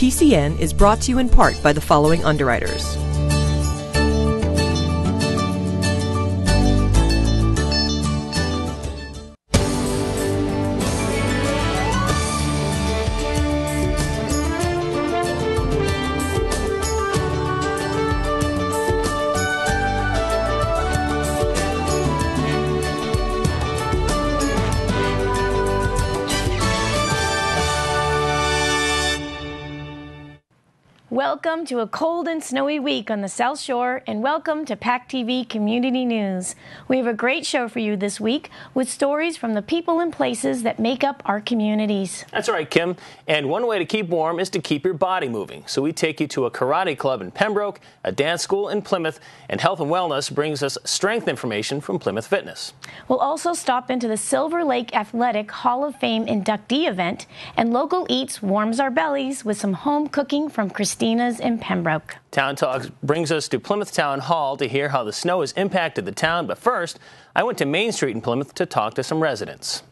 PCN is brought to you in part by the following underwriters. Welcome to a cold and snowy week on the South Shore, and welcome to PACTV Community News. We have a great show for you this week with stories from the people and places that make up our communities. That's right, Kim. And one way to keep warm is to keep your body moving. So we take you to a karate club in Pembroke, a dance school in Plymouth, and Health and Wellness brings us strength information from Plymouth Fitness. We'll also stop into the Silver Lake Athletic Hall of Fame inductee event, and Local Eats warms our bellies with some home cooking from Christina's in Pembroke. Town Talk brings us to Plymouth Town Hall to hear how the snow has impacted the town. But first, I went to Main Street in Plymouth to talk to some residents.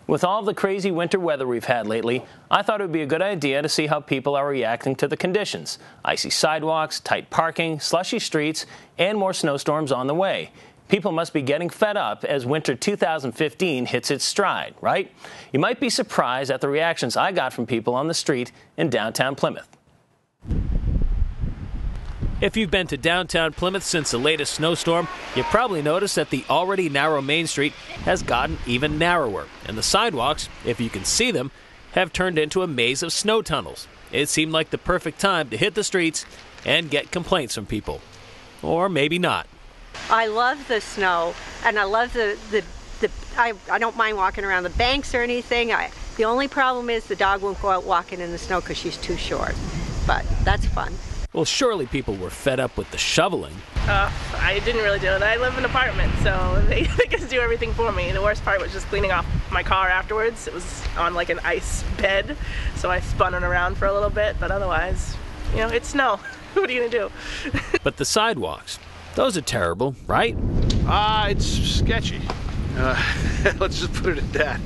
With all the crazy winter weather we've had lately, I thought it would be a good idea to see how people are reacting to the conditions. Icy sidewalks, tight parking, slushy streets, and more snowstorms on the way. People must be getting fed up as winter 2015 hits its stride, right? You might be surprised at the reactions I got from people on the street in downtown Plymouth. If you've been to downtown Plymouth since the latest snowstorm, you probably noticed that the already narrow Main Street has gotten even narrower, and the sidewalks, if you can see them, have turned into a maze of snow tunnels. It seemed like the perfect time to hit the streets and get complaints from people. Or maybe not. I love the snow, and I love I don't mind walking around the banks or anything. The only problem is the dog won't go out walking in the snow because she's too short, but that's fun. Well, surely people were fed up with the shoveling. I didn't really do it. I live in an apartment, so they just do everything for me. The worst part was just cleaning off my car afterwards. It was on like an ice bed, so I spun it around for a little bit, but otherwise, you know, it's snow. What are you gonna do? But the sidewalks, those are terrible, right? It's sketchy. Let's just put it at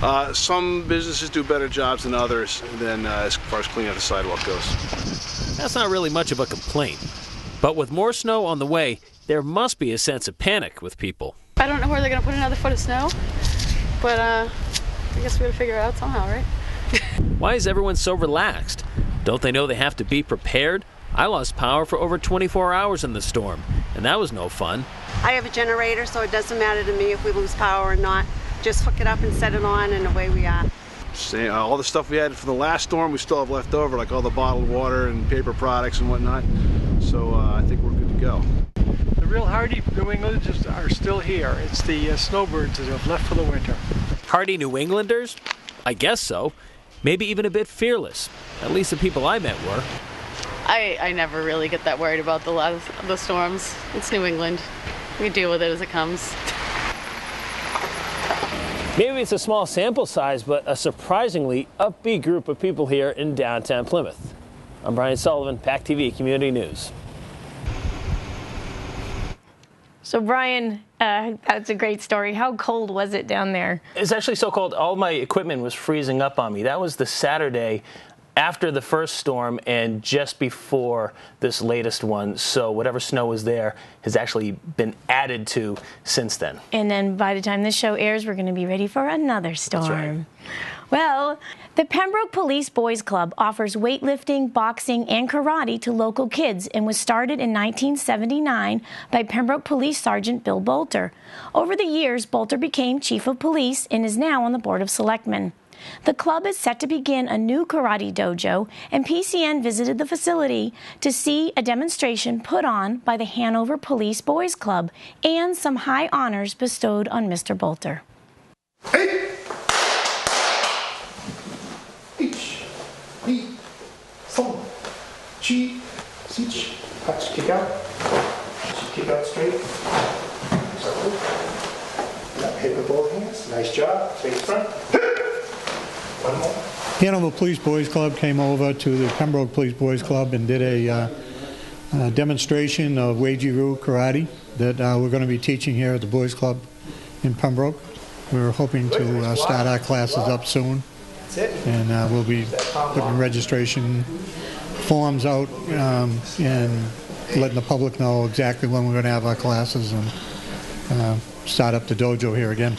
that. Some businesses do better jobs than others as far as cleaning up the sidewalk goes. That's not really much of a complaint. But with more snow on the way, there must be a sense of panic with people. I don't know where they're going to put another foot of snow, but I guess we got to figure it out somehow, right? Why is everyone so relaxed? Don't they know they have to be prepared? I lost power for over 24 hours in the storm, and that was no fun. I have a generator, so it doesn't matter to me if we lose power or not. Just hook it up and set it on, and away we are. All the stuff we had from the last storm, we still have left over, like all the bottled water and paper products and whatnot. So I think we're good to go. The real hardy New Englanders are still here. It's the snowbirds that have left for the winter. Hardy New Englanders? I guess so. Maybe even a bit fearless. At least the people I met were. I never really get that worried about the storms. It's New England. We deal with it as it comes. Maybe it's a small sample size, but a surprisingly upbeat group of people here in downtown Plymouth. I'm Brian Sullivan, PACTV Community News. So Brian, that's a great story. How cold was it down there? It's actually so cold, all my equipment was freezing up on me. That was the Saturday after the first storm and just before this latest one. So whatever snow was there has actually been added to since then. And then by the time this show airs, we're going to be ready for another storm. That's right. Well, the Pembroke Police Boys Club offers weightlifting, boxing, and karate to local kids and was started in 1979 by Pembroke Police Sergeant Bill Boulter. Over the years, Boulter became Chief of Police and is now on the Board of Selectmen. The club is set to begin a new karate dojo, and PCN visited the facility to see a demonstration put on by the Hanover Police Boys Club and some high honors bestowed on Mr. Boulter. Hey! Kick out. Kick out straight. Circle. Hit with both hands. Nice job. Face front. One more. Hanover Police Boys Club came over to the Pembroke Police Boys Club and did a demonstration of Weijiru karate that we're going to be teaching here at the Boys Club in Pembroke. We're hoping to start our classes up soon. and we'll be putting registration forms out and letting the public know exactly when we're going to have our classes and start up the dojo here again.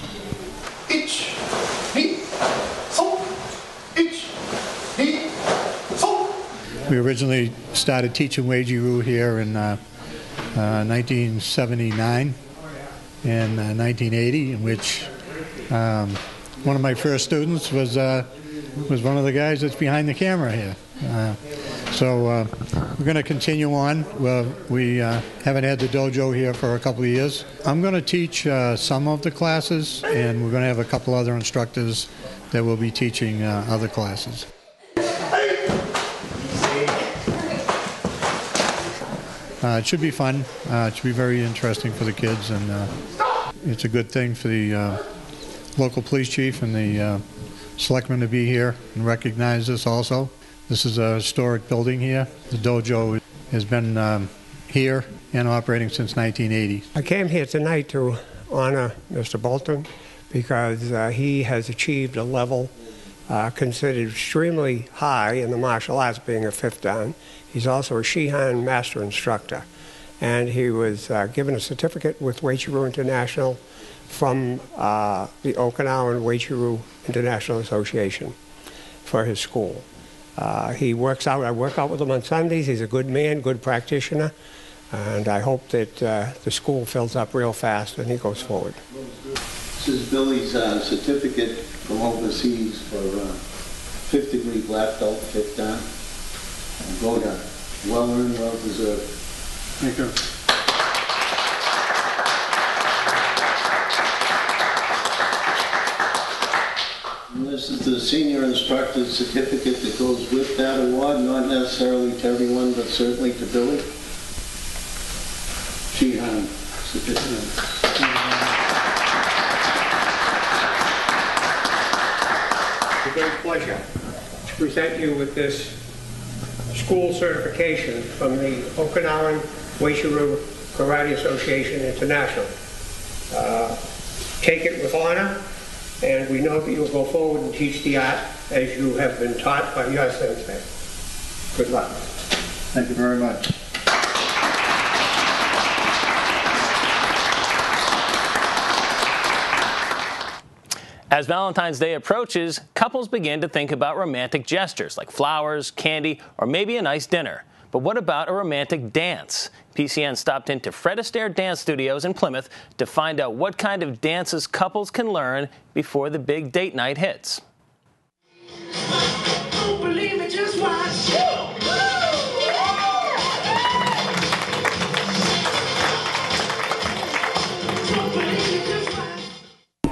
We originally started teaching Weiji-Ryu here in 1979 and 1980, in which one of my first students was one of the guys that's behind the camera here. So we're going to continue on. We haven't had the dojo here for a couple of years. I'm going to teach some of the classes, and we're going to have a couple other instructors that will be teaching other classes. It should be fun. It should be very interesting for the kids, and it's a good thing for the local police chief and the selectmen to be here and recognize this also. This is a historic building here. The dojo has been here and operating since 1980. I came here tonight to honor Mr. Boulter because he has achieved a level considered extremely high in the martial arts, being a 5th dan. He's also a Shihan master instructor, and he was given a certificate with Weichi-Ryu International from the Okinawan Weichi-Ryu International Association for his school. He works out. I work out with him on Sundays. He's a good man, good practitioner, and I hope that the school fills up real fast and he goes forward. This is Billy's certificate from overseas for 5th degree black belt, 5th dan. Go down. Well earned, well deserved. Thank you. And this is the senior instructor certificate that goes with that award, not necessarily to everyone, but certainly to Billy. Shihan certificate. It's a great pleasure to present you with this school certification from the Okinawan Weichi-Ryu Karate Association International. Take it with honor, and we know that you'll go forward and teach the art as you have been taught by your sensei. Good luck. Thank you very much. As Valentine's Day approaches, couples begin to think about romantic gestures like flowers, candy, or maybe a nice dinner. But what about a romantic dance? PCN stopped into Fred Astaire Dance Studios in Plymouth to find out what kind of dances couples can learn before the big date night hits. Don't believe me, just watch.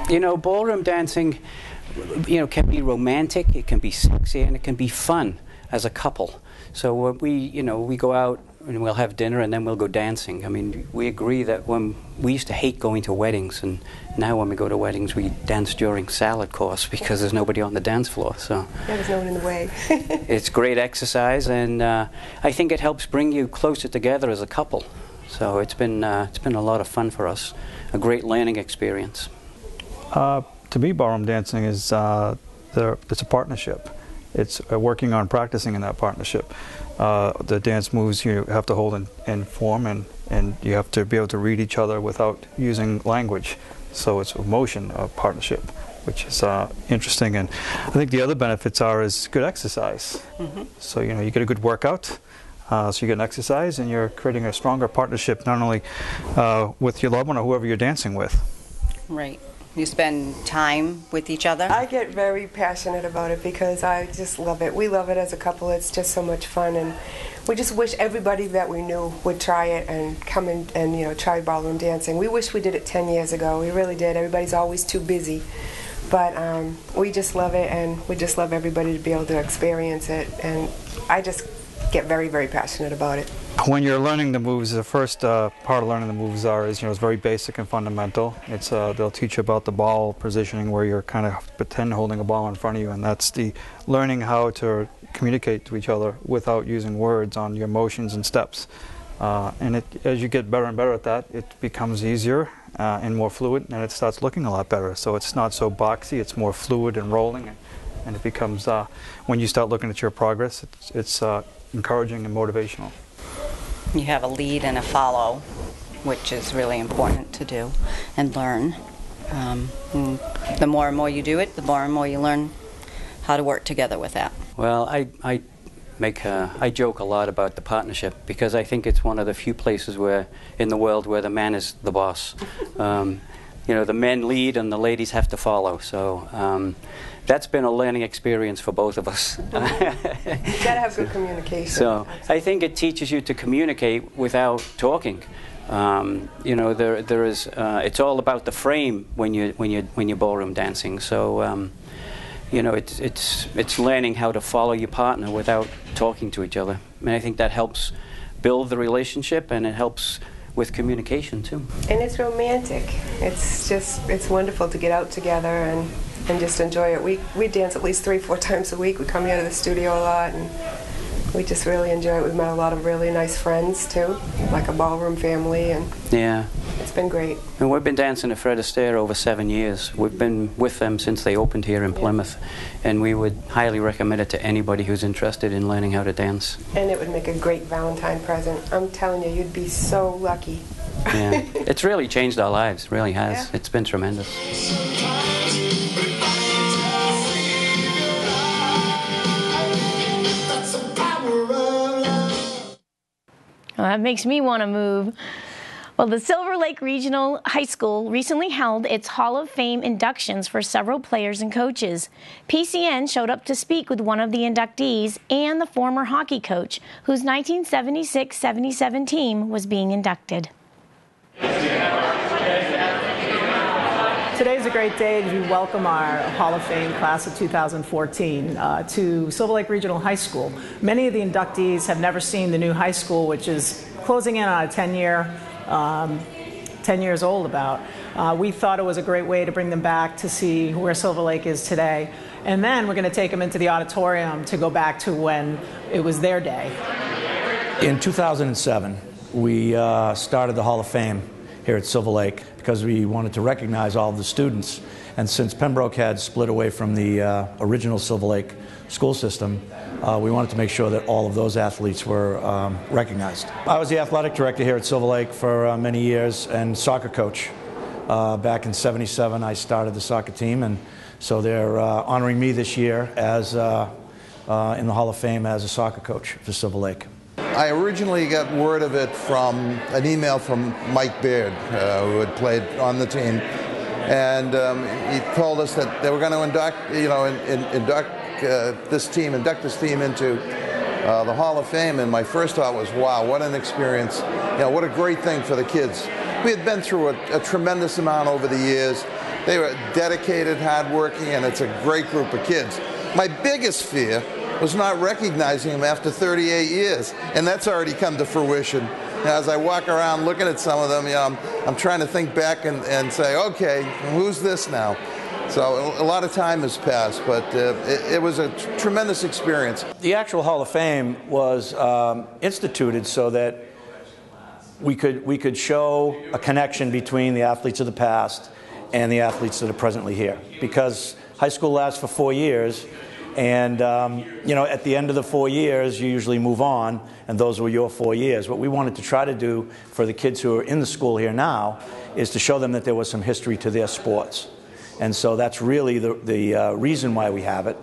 You know, ballroom dancing, can be romantic, it can be sexy, and it can be fun as a couple. So when we go out and we'll have dinner and then we'll go dancing. I mean, we agree that when we used to hate going to weddings, and now when we go to weddings, we dance during salad course because there's nobody on the dance floor. So yeah, there's no one in the way. It's great exercise, and I think it helps bring you closer together as a couple. So it's been a lot of fun for us, a great learning experience. To me, ballroom dancing is it's a partnership. It's working on practicing in that partnership. The dance moves you have to hold in form, and you have to be able to read each other without using language. So it's a motion of partnership, which is interesting. And I think the other benefits is good exercise. Mm-hmm. So you get a good workout. So you get an exercise, and you're creating a stronger partnership, not only with your loved one or whoever you're dancing with. Right. You spend time with each other? I get very passionate about it because I just love it. We love it as a couple. It's just so much fun, and we just wish everybody that we knew would try it and come in and try ballroom dancing. We wish we did it 10 years ago. We really did. Everybody's always too busy. But we just love it, and we just love everybody to be able to experience it. And I just get very, very passionate about it. When you're learning the moves, the first part of learning the moves is it's very basic and fundamental. It's they'll teach you about the ball positioning, where you're kind of pretend holding a ball in front of you, and that's the learning how to communicate to each other without using words on your motions and steps. And as you get better and better at that, it becomes easier and more fluid, and it starts looking a lot better. So it's not so boxy; it's more fluid and rolling. and it becomes, when you start looking at your progress, it's encouraging and motivational. You have a lead and a follow, which is really important to do and learn. The more and more you do it, the more and more you learn how to work together with that. Well, I joke a lot about the partnership because I think it's one of the few places in the world where the man is the boss. The men lead and the ladies have to follow. So that's been a learning experience for both of us. You gotta have good communication. So I think it teaches you to communicate without talking. There is. It's all about the frame when you're ballroom dancing. So. It's learning how to follow your partner without talking to each other. And I think that helps build the relationship, and it helps with communication too. And it's romantic. It's wonderful to get out together and just enjoy it. We dance at least 3-4 times a week. We come here to the studio a lot, and we just really enjoy it. We've met a lot of really nice friends too, like a ballroom family, and yeah, it's been great. And we've been dancing at Fred Astaire over 7 years. We've been with them since they opened here in Plymouth, and we would highly recommend it to anybody who's interested in learning how to dance. And it would make a great Valentine present. I'm telling you, you'd be so lucky. Yeah, it's really changed our lives, really has. Yeah. It's been tremendous. Well, that makes me want to move. Well, the Silver Lake Regional High School recently held its Hall of Fame inductions for several players and coaches. PCN showed up to speak with one of the inductees and the former hockey coach, whose 1976-77 team was being inducted. Today's a great day to welcome our Hall of Fame class of 2014 to Silver Lake Regional High School. Many of the inductees have never seen the new high school, which is closing in on a 10 years old about. We thought it was a great way to bring them back to see where Silver Lake is today. And then we're going to take them into the auditorium to go back to when it was their day. In 2007, we started the Hall of Fame here at Silver Lake because we wanted to recognize all of the students. And since Pembroke had split away from the original Silver Lake school system, we wanted to make sure that all of those athletes were recognized. I was the athletic director here at Silver Lake for many years and soccer coach. Back in '77, I started the soccer team, and so they're honoring me this year as in the Hall of Fame as a soccer coach for Silver Lake. I originally got word of it from an email from Mike Baird, who had played on the team, and he told us that they were going to induct this team into the Hall of Fame. And my first thought was, wow, what an experience! What a great thing for the kids. We had been through a tremendous amount over the years. They were dedicated, hardworking, and it's a great group of kids. My biggest fear was not recognizing them after 38 years, and that's already come to fruition. As I walk around looking at some of them, I'm trying to think back and say, okay, who's this now? So a lot of time has passed, but it was a tremendous experience. The actual Hall of Fame was instituted so that we could show a connection between the athletes of the past and the athletes that are presently here. Because high school lasts for 4 years, and at the end of the 4 years, you usually move on, and those were your 4 years. What we wanted to try to do for the kids who are in the school here now is to show them that there was some history to their sports. And so that's really the reason why we have it,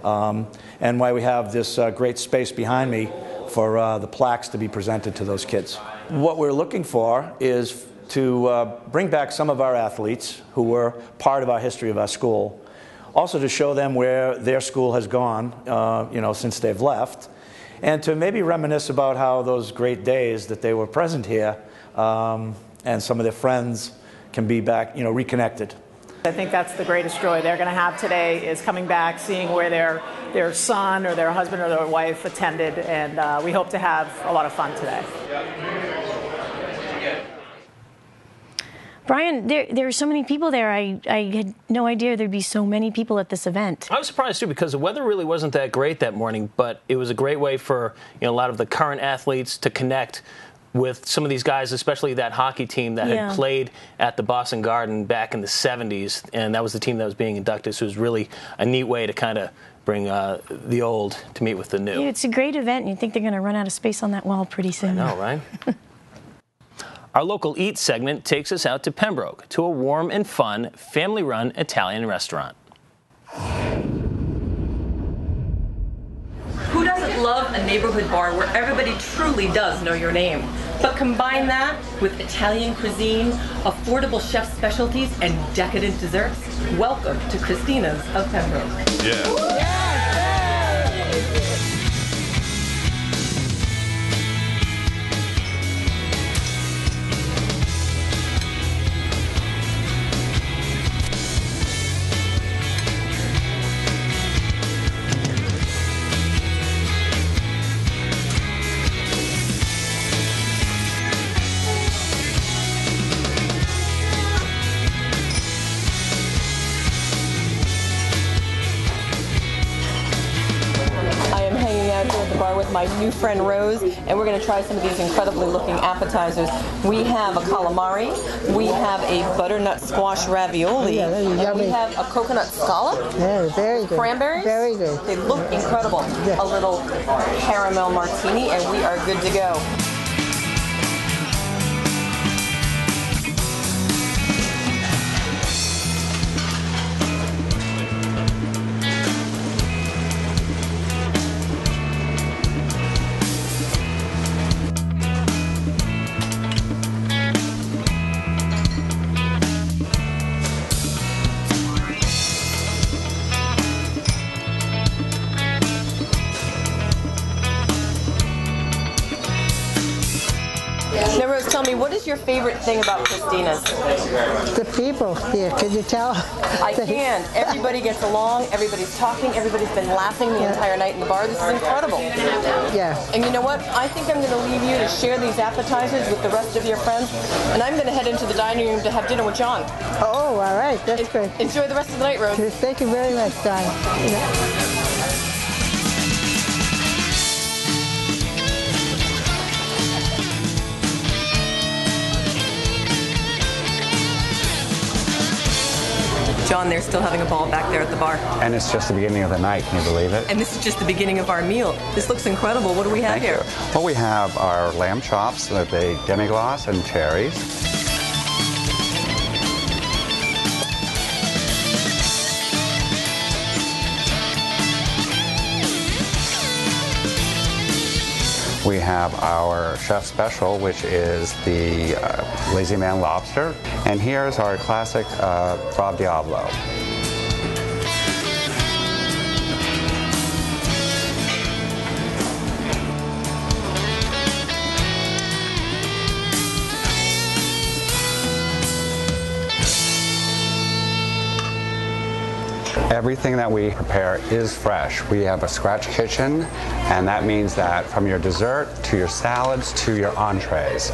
and why we have this great space behind me for the plaques to be presented to those kids. What we're looking for is to bring back some of our athletes who were part of our history of our school, also to show them where their school has gone, since they've left, and to maybe reminisce about how those great days that they were present here, and some of their friends can be back, reconnected. I think that's the greatest joy they're going to have today, is coming back, seeing where their son or their husband or their wife attended, and we hope to have a lot of fun today. Brian, there are so many people there. I had no idea there'd be so many people at this event. I was surprised, too, because the weather really wasn't that great that morning, but it was a great way for a lot of the current athletes to connect with some of these guys, especially that hockey team that had played at the Boston Garden back in the 70s, and that was the team that was being inducted, so it was really a neat way to kind of bring the old to meet with the new. Yeah, it's a great event, and you think they're going to run out of space on that wall pretty soon. I know, right? Our local Eat segment takes us out to Pembroke to a warm and fun family-run Italian restaurant. Who doesn't love a neighborhood bar where everybody truly does know your name? But combine that with Italian cuisine, affordable chef specialties, and decadent desserts. Welcome to Christina's of Pembroke. Yeah. With my new friend Rose, and we're going to try some of these incredibly looking appetizers. We have a calamari, we have a butternut squash ravioli, and we have a coconut scallop. Yeah, very good. Cranberries. Very good. They look incredible. A little caramel martini, and we are good to go. Now, Rose, tell me, what is your favorite thing about Christina's? The people here, can you tell? I can. Everybody gets along, everybody's talking, everybody's been laughing the entire night in the bar. This is incredible. Yeah. And you know what? I think I'm going to leave you to share these appetizers with the rest of your friends, and I'm going to head into the dining room to have dinner with John. Oh, all right. That's great. Enjoy the rest of the night, Rose. Thank you very much, Donna. John, they're still having a ball back there at the bar. And it's just the beginning of the night, can you believe it? And this is just the beginning of our meal. This looks incredible. What do we have here? Well, we have our lamb chops with a demi-glace and cherries. We have our chef special, which is the Lazy Man lobster. And here's our classic Rob Diablo. Everything that we prepare is fresh. We have a scratch kitchen, and that means that from your dessert to your salads to your entrees,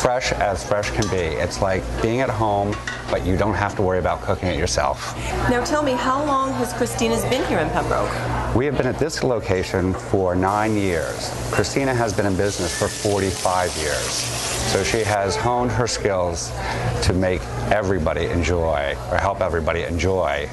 fresh as fresh can be. It's like being at home, but you don't have to worry about cooking it yourself. Now tell me, how long has Christina's been here in Pembroke? We have been at this location for 9 years. Christina has been in business for 45 years. So she has honed her skills to make everybody enjoy, or help everybody enjoy,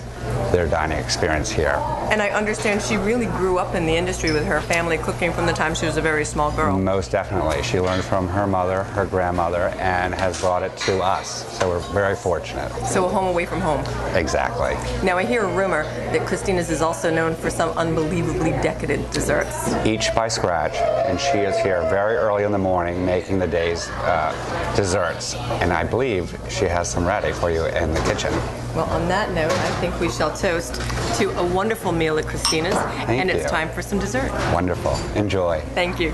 their dining experience here. And I understand she really grew up in the industry with her family cooking from the time she was a very small girl. Most definitely. She learned from her mother, her grandmother, and has brought it to us. So we're very fortunate. So a home away from home. Exactly. Now I hear a rumor that Christina's is also known for some unbelievably decadent desserts. Each by scratch, and she is here very early in the morning making the day's desserts. And I believe she has some ready for you in the kitchen. Well, on that note, I think we shall toast to a wonderful meal at Christina's. Thank It's you. time for some dessert. Wonderful. Enjoy. Thank you.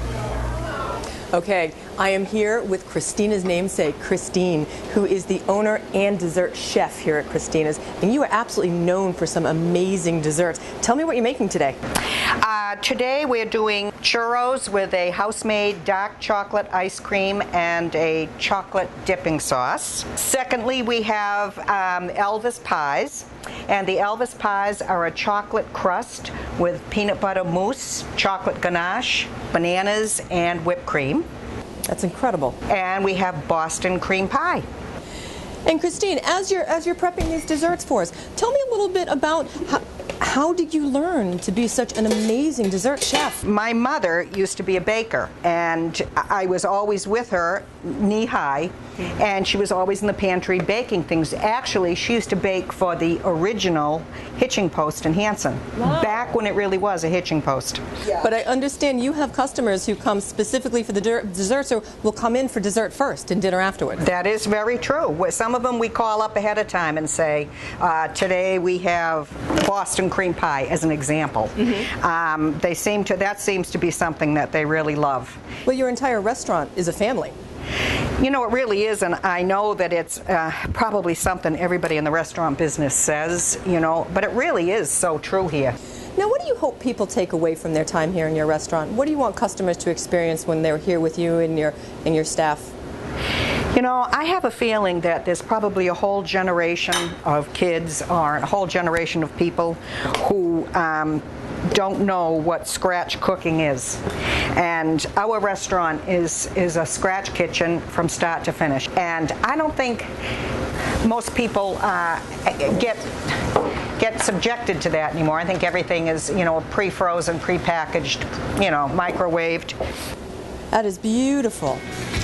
Okay, I am here with Christina's namesake, Christine, who is the owner and dessert chef here at Christina's. And you are absolutely known for some amazing desserts. Tell me what you're making today. Today we're doing churros with a house-made dark chocolate ice cream and a chocolate dipping sauce. Secondly, we have Elvis pies. And the Elvis pies are a chocolate crust with peanut butter mousse, chocolate ganache, bananas, and whipped cream. That's incredible. And we have Boston cream pie. And Christine, as you're prepping these desserts for us, tell me a little bit about How did you learn to be such an amazing dessert chef? My mother used to be a baker, and I was always with her, knee-high, and she was always in the pantry baking things. Actually, she used to bake for the original hitching post in Hanson, back when it really was a hitching post. But I understand you have customers who come specifically for the desserts, or will come in for dessert first and dinner afterwards. That is very true. Some of them we call up ahead of time and say, today we have Boston cream pie, as an example. That seems to be something that they really love. Well, your entire restaurant is a family. You know, it really is, and I know that it's probably something everybody in the restaurant business says, you know, but it really is so true here. Now, what do you hope people take away from their time here in your restaurant? What do you want customers to experience when they're here with you and your staff? You know, I have a feeling that there's probably a whole generation of kids or a whole generation of people who don't know what scratch cooking is. And our restaurant is a scratch kitchen from start to finish. And I don't think most people get subjected to that anymore. I think everything is, you know, pre-frozen, pre-packaged, you know, microwaved. That is beautiful.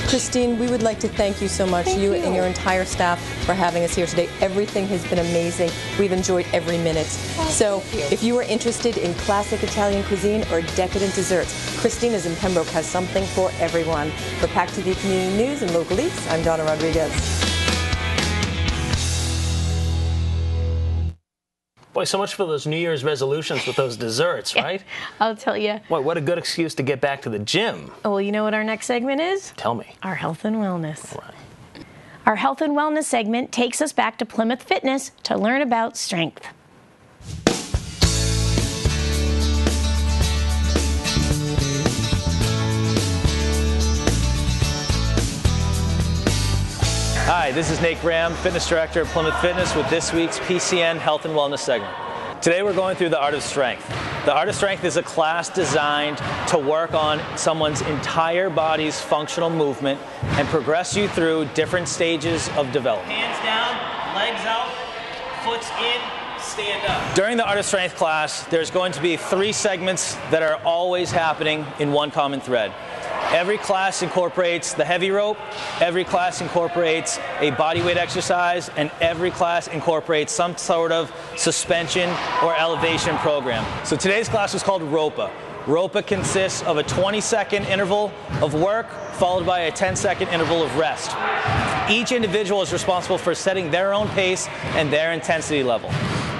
Christine, we would like to thank you so much, you and your entire staff, for having us here today. Everything has been amazing. We've enjoyed every minute. So if you are interested in classic Italian cuisine or decadent desserts, Christina's in Pembroke has something for everyone. For PACTV Community News and Local Eats, I'm Donna Rodriguez. Boy, so much for those New Year's resolutions with those desserts, right? I'll tell you. Boy, what a good excuse to get back to the gym. Well, you know what our next segment is? Tell me. Our health and wellness. All right. Our health and wellness segment takes us back to Plymouth Fitness to learn about strength. Hi, this is Nate Graham, Fitness Director at Plymouth Fitness with this week's PCN Health and Wellness segment. Today we're going through the Art of Strength. The Art of Strength is a class designed to work on someone's entire body's functional movement and progress you through different stages of development. Hands down, legs out, foot's in, stand up. During the Art of Strength class, there's going to be 3 segments that are always happening in one common thread. Every class incorporates the heavy rope, every class incorporates a body weight exercise, and every class incorporates some sort of suspension or elevation program. So today's class was called ROPA. ROPA consists of a 20-second interval of work followed by a 10-second interval of rest. Each individual is responsible for setting their own pace and their intensity level,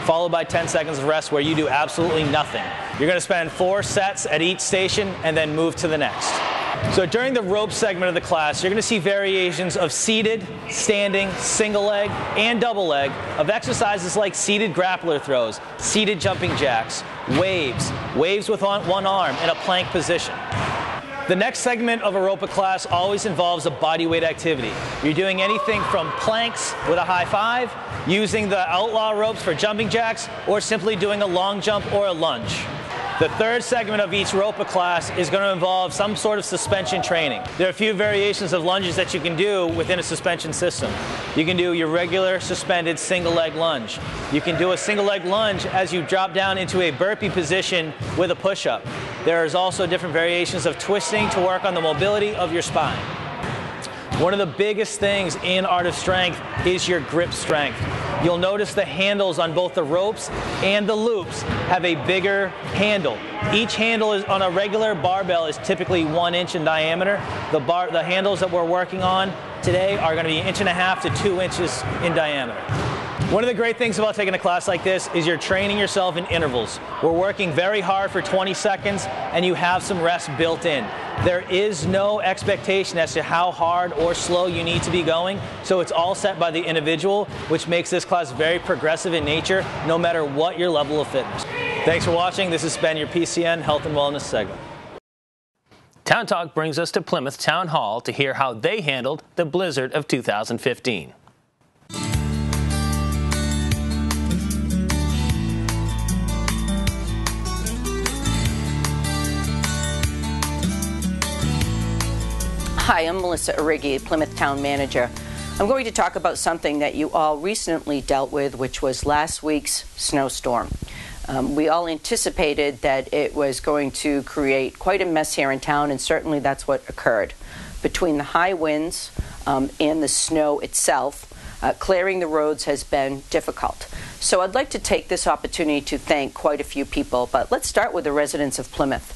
followed by 10 seconds of rest where you do absolutely nothing. You're going to spend 4 sets at each station and then move to the next. So during the rope segment of the class, you're going to see variations of seated, standing, single leg, and double leg of exercises like seated grappler throws, seated jumping jacks, waves with one arm in a plank position. The next segment of a ROPA class always involves a bodyweight activity. You're doing anything from planks with a high five, using the outlaw ropes for jumping jacks, or simply doing a long jump or a lunge. The third segment of each ROPA class is going to involve some sort of suspension training. There are a few variations of lunges that you can do within a suspension system. You can do your regular suspended single leg lunge. You can do a single leg lunge as you drop down into a burpee position with a push-up. There's also different variations of twisting to work on the mobility of your spine. One of the biggest things in Art of Strength is your grip strength. You'll notice the handles on both the ropes and the loops have a bigger handle. Each handle is on a regular barbell is typically 1 inch in diameter. The handles that we're working on today are going to be 1.5 to 2 inches in diameter. One of the great things about taking a class like this is you're training yourself in intervals. We're working very hard for 20 seconds and you have some rest built in. There is no expectation as to how hard or slow you need to be going, so it's all set by the individual, which makes this class very progressive in nature, no matter what your level of fitness. Thanks for watching. This has been your PCN Health and Wellness segment. Town Talk brings us to Plymouth Town Hall to hear how they handled the blizzard of 2015. Hi, I'm Melissa Origi, Plymouth Town Manager. I'm going to talk about something that you all recently dealt with, which was last week's snowstorm. We all anticipated that it was going to create quite a mess here in town, and certainly that's what occurred. Between the high winds and the snow itself, clearing the roads has been difficult. So I'd like to take this opportunity to thank quite a few people, but let's start with the residents of Plymouth.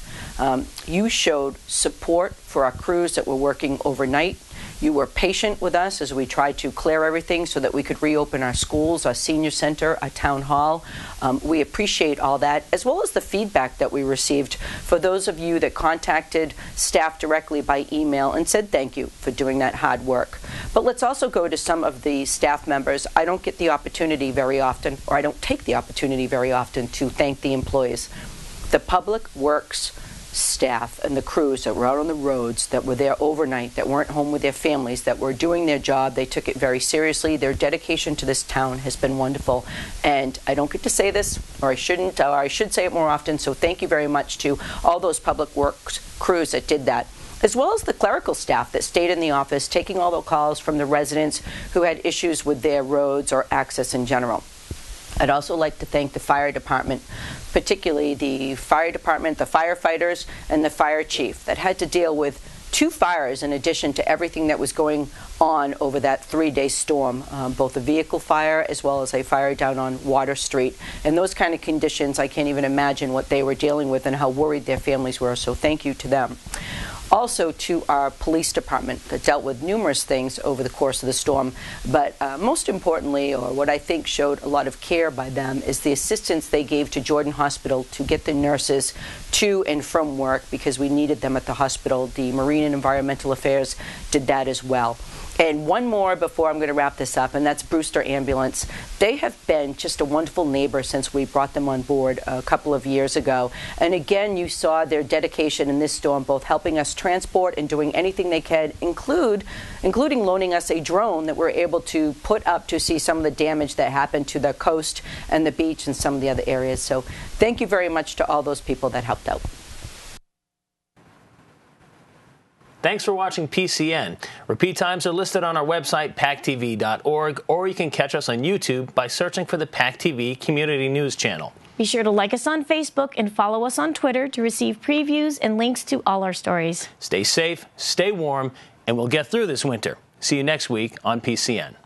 You showed support for our crews that were working overnight. You were patient with us as we tried to clear everything so that we could reopen our schools, our senior center, our town hall. We appreciate all that, as well as the feedback that we received for those of you that contacted staff directly by email and said thank you for doing that hard work. But let's also go to some of the staff members. I don't get the opportunity very often, or I don't take the opportunity very often to thank the employees. The Public Works staff and the crews that were out on the roads, that were there overnight, that weren't home with their families, that were doing their job. They took it very seriously. Their dedication to this town has been wonderful. And I don't get to say this, or I shouldn't, or I should say it more often, so thank you very much to all those public works crews that did that, as well as the clerical staff that stayed in the office taking all the calls from the residents who had issues with their roads or access in general. I'd also like to thank the fire department, particularly the fire department, the firefighters, and the fire chief that had to deal with 2 fires in addition to everything that was going on over that 3-day storm, both a vehicle fire as well as a fire down on Water Street. And those kind of conditions, I can't even imagine what they were dealing with and how worried their families were, so thank you to them. Also to our police department that dealt with numerous things over the course of the storm, but most importantly, or what I think showed a lot of care by them, is the assistance they gave to Jordan Hospital to get the nurses to and from work, because we needed them at the hospital. The Marine and Environmental Affairs did that as well. And one more before I'm going to wrap this up, and that's Brewster Ambulance. They have been just a wonderful neighbor since we brought them on board a couple of years ago. And again, you saw their dedication in this storm, both helping us transport and doing anything they can, including loaning us a drone that we're able to put up to see some of the damage that happened to the coast and the beach and some of the other areas. So thank you very much to all those people that helped out. Thanks for watching PCN. Repeat times are listed on our website, PACTV.org, or you can catch us on YouTube by searching for the PACTV Community News Channel. Be sure to like us on Facebook and follow us on Twitter to receive previews and links to all our stories. Stay safe, stay warm, and we'll get through this winter. See you next week on PCN.